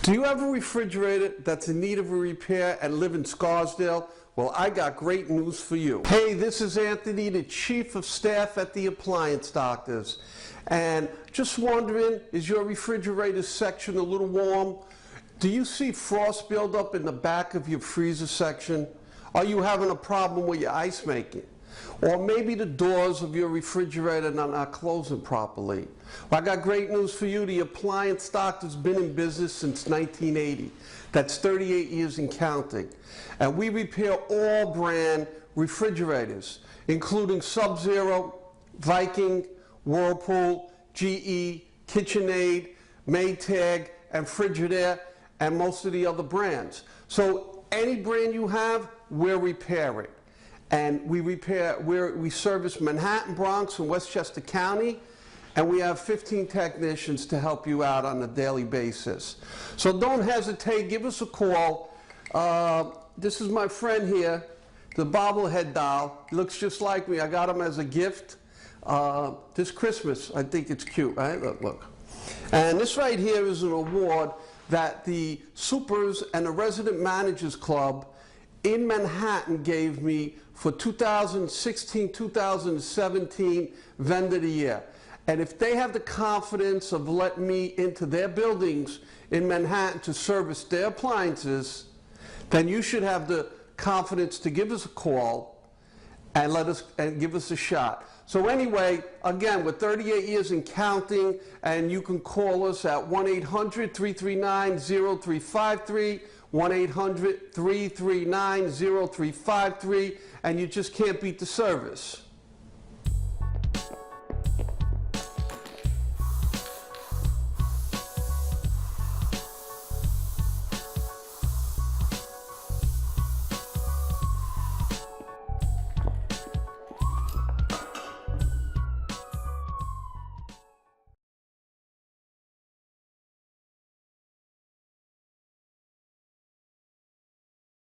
Do you have a refrigerator that's in need of a repair and live in Scarsdale? Well, I got great news for you. Hey, this is Anthony, the Chief of Staff at the Appliance Doctors. And just wondering, is your refrigerator section a little warm? Do you see frost buildup in the back of your freezer section? Are you having a problem with your ice making? Or maybe the doors of your refrigerator are not closing properly. Well, I got great news for you. The Appliance Doctor's been in business since 1980. That's 38 years and counting. And we repair all brand refrigerators, including Sub-Zero, Viking, Whirlpool, GE, KitchenAid, Maytag, and Frigidaire, and most of the other brands. So any brand you have, we'll repair it. And we service Manhattan, Bronx, and Westchester County, and we have 15 technicians to help you out on a daily basis. So don't hesitate, give us a call. This is my friend here, the bobblehead doll. He looks just like me. I got him as a gift this Christmas. I think it's cute, right? Look. And this right here is an award that the Supers and the Resident Managers Club in Manhattan gave me for 2016-2017 Vendor of the Year. And if they have the confidence of letting me into their buildings in Manhattan to service their appliances, then you should have the confidence to give us a call and give us a shot. So anyway, again, we're 38 years and counting, and you can call us at 1-800-339-0353, 1-800-339-0353, and you just can't beat the service.